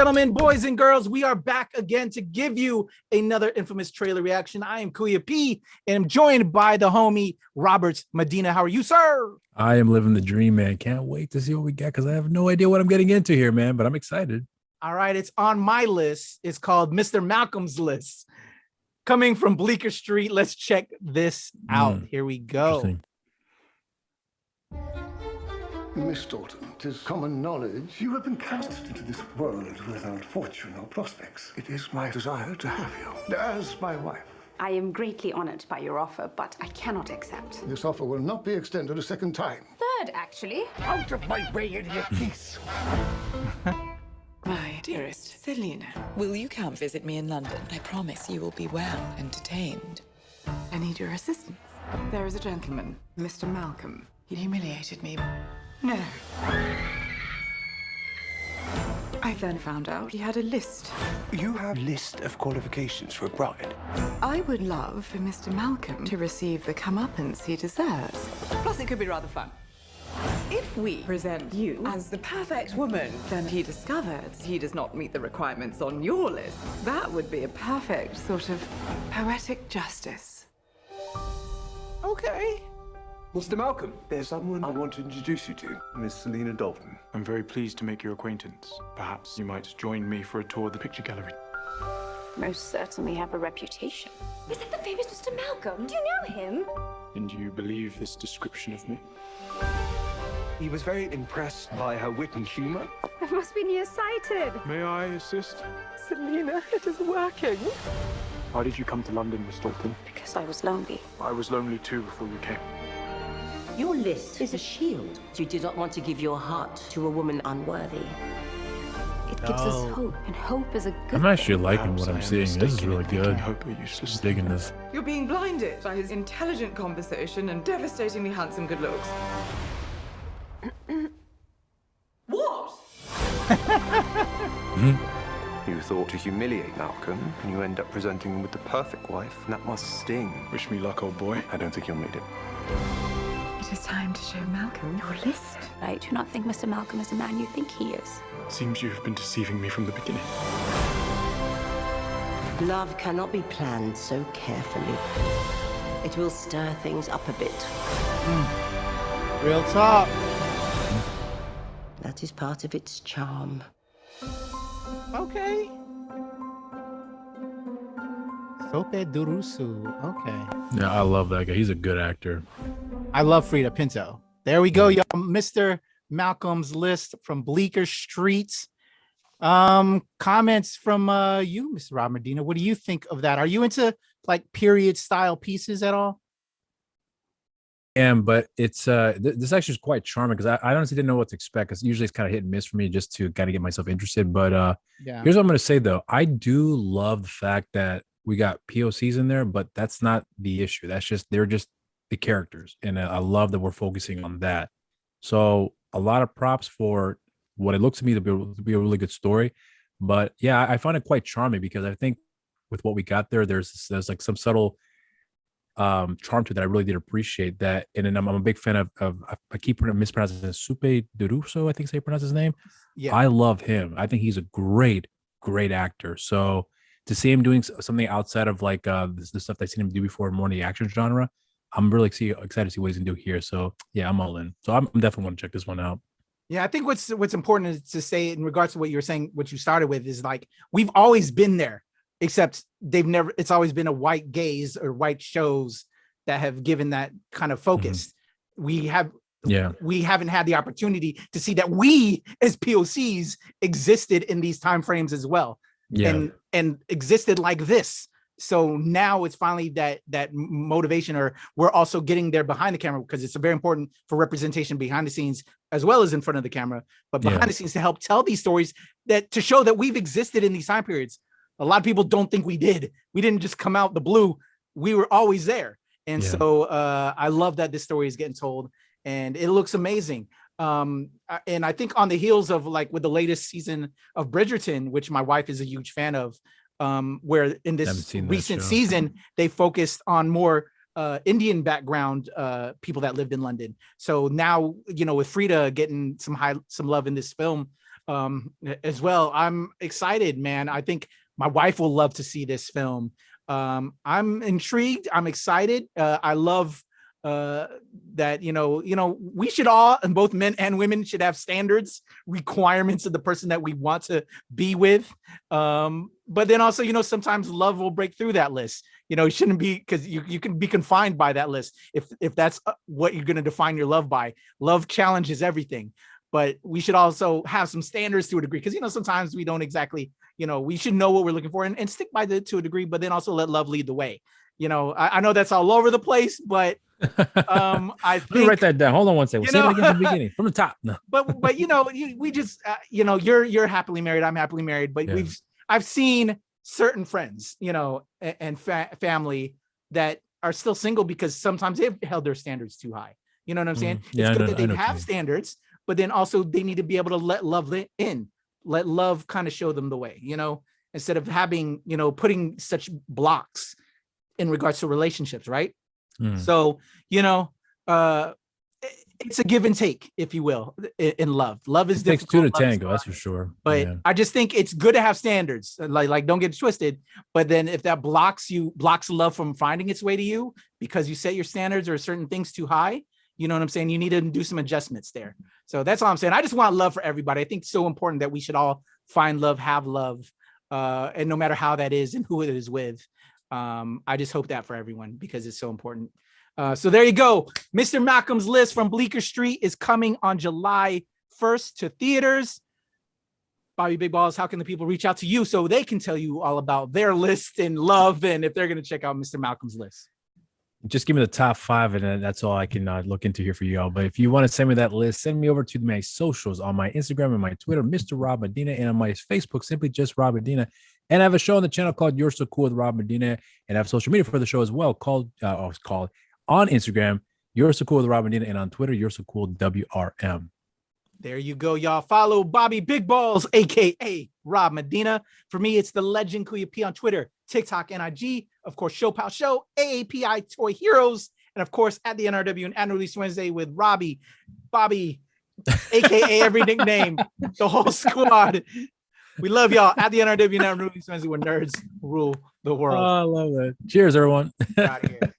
gentlemen, boys and girls, we are back again to give you another infamous trailer reaction. I am Kuya P, and I'm joined by the homie Robert Medina. How are you, sir? I am living the dream, man. Can't wait to see what we get because I have no idea what I'm getting into here, man, but I'm excited. All right, it's on my list. It's called Mr. Malcolm's List. Coming from Bleecker Street, let's check this out. Here we go. Miss Dalton, 'tis common knowledge you have been cast into this world without fortune or prospects. It is my desire to have you as my wife. I am greatly honored by your offer, but I cannot accept. This offer will not be extended a second time. Third, actually. Out of my way, idiot piece! My dearest Selena, will you come visit me in London? I promise you will be well entertained. I need your assistance. There is a gentleman, Mr. Malcolm. He humiliated me. No. I then found out he had a list. You have a list of qualifications for a bride. I would love for Mr. Malcolm to receive the comeuppance he deserves. Plus, it could be rather fun. If we present you as the perfect woman, then he discovers he does not meet the requirements on your list. That would be a perfect sort of poetic justice. Okay. Mr. Malcolm, there's someone I want to introduce you to, Miss Selena Dalton. I'm very pleased to make your acquaintance. Perhaps you might join me for a tour of the picture gallery. Most certainly have a reputation. Is that the famous Mr. Malcolm? Do you know him? And you believe this description of me? He was very impressed by her wit and humor. I must be nearsighted. May I assist? Selena, it is working. Why did you come to London, Miss Dalton? Because I was lonely. I was lonely too before you came. Your list is a shield. You do not want to give your heart to a woman unworthy. It gives us hope, and hope is a good I'm actually thing. liking Perhaps what I I'm am seeing. This is mistaken really in thinking good. hope a useless Just thing. digging this. You're being blinded by his intelligent conversation and devastatingly handsome good looks. What? You thought to humiliate Malcolm, and you end up presenting him with the perfect wife, and that must sting. Wish me luck, old boy. I don't think you'll need it. It is time to show Malcolm your list. I do not think Mr. Malcolm is the man you think he is. Seems you have been deceiving me from the beginning. Love cannot be planned so carefully. It will stir things up a bit. Real talk. That is part of its charm. Okay. Sope Dirisu. Okay. Yeah, I love that guy. He's a good actor. I love Freida Pinto. There we go, y'all. Mr. Malcolm's List from Bleecker Street. Comments from you, Mr. Rob Medina. What do you think of that? Are you into like period style pieces at all? But it's this actually is quite charming because I honestly didn't know what to expect because usually it's kind of hit and miss for me just to kind of get myself interested. But Yeah. here's what I'm gonna say though. I do love the fact that we got POCs in there, but that's not the issue. That's just they're just the characters, and I love that we're focusing on that. So a lot of props for what it looks to me to be a really good story. But yeah, I find it quite charming because I think with what we got there, there's like some subtle charm to that I really did appreciate that. And then I'm a big fan of I keep mispronouncing it, Sope Dirisu, I think is how you pronounce his name. Yeah. I love him. I think he's a great actor. So to see him doing something outside of like the stuff that I've seen him do before, more in the action genre, I'm really excited to see what he's gonna do here. So yeah, I'm all in. So I'm definitely gonna check this one out. Yeah, I think what's important is to say in regards to what you were saying, what you started with is like we've always been there, except it's always been a white gaze or white shows that have given that kind of focus. We haven't had the opportunity to see that we as POCs existed in these time frames as well. Yeah. And existed like this. So now it's finally that motivation, or we're also getting there behind the camera because it's very important for representation behind the scenes as well as in front of the camera, but behind the scenes to help tell these stories to show that we've existed in these time periods. A lot of people don't think we did. We didn't just come out the blue. We were always there. And so I love that this story is getting told and it looks amazing. And I think on the heels of like with the latest season of Bridgerton, which my wife is a huge fan of, where in this recent season, they focused on more Indian background people that lived in London. So now, you know, with Freida getting some love in this film, as well. I'm excited, man. I think my wife will love to see this film. I'm intrigued. I'm excited. I love that, we should all, and both men and women should have standards, requirements of the person that we want to be with. But then also, sometimes love will break through that list. It shouldn't be, because you can be confined by that list if that's what you're going to define your love by. Love challenges everything, but we should also have some standards to a degree, because sometimes we don't exactly, we should know what we're looking for and stick by that to a degree, but then also let love lead the way. I know that's all over the place, but I think, let me write that down. Hold on one second. We'll say it again from the beginning, from the top. No. But we just you're happily married, I'm happily married, but I've seen certain friends, and family that are still single because sometimes they've held their standards too high. You know what I'm saying? Yeah, it's good that they have standards, but then also they need to be able to let love in, let love kind of show them the way, instead of having, putting such blocks in regards to relationships, right? So, it's a give and take, if you will, in love. Love is difficult. It takes two to tango, that's for sure. But I just think it's good to have standards. Like don't get it twisted. But then if that blocks love from finding its way to you because you set your standards or certain things too high, you know what I'm saying? You need to do some adjustments there. So that's all I'm saying. I just want love for everybody. I think it's so important that we should all find love, have love, and no matter how that is and who it is with. I just hope that for everyone because it's so important. So there you go. Mr. Malcolm's List from Bleecker Street is coming on July 1st to theaters. Bobby Big Balls, how can the people reach out to you so they can tell you all about their list and love and if they're going to check out Mr. Malcolm's List? Just give me the top 5 and that's all I can look into here for you all. But if you want to send me that list, send me over to my socials on my Instagram and my Twitter, Mr. Rob Medina, and on my Facebook, simply just Rob Medina. And I have a show on the channel called You're So Cool with Rob Medina, and I have social media for the show as well called on Instagram, You're So Cool with Rob Medina, and on Twitter, You're So Cool WRM. There you go, y'all. Follow Bobby Big Balls, aka Rob Medina. For me, it's the Legend Kuya P on Twitter, TikTok, and IG. Of course, Show Pal Show, AAPI Toy Heroes, and of course at the NRW and Release Wednesday with Bobby, aka every nickname, the whole squad. We love y'all at the NRW and Release Wednesday where nerds rule the world. Oh, I love that. Cheers, everyone. Out of here.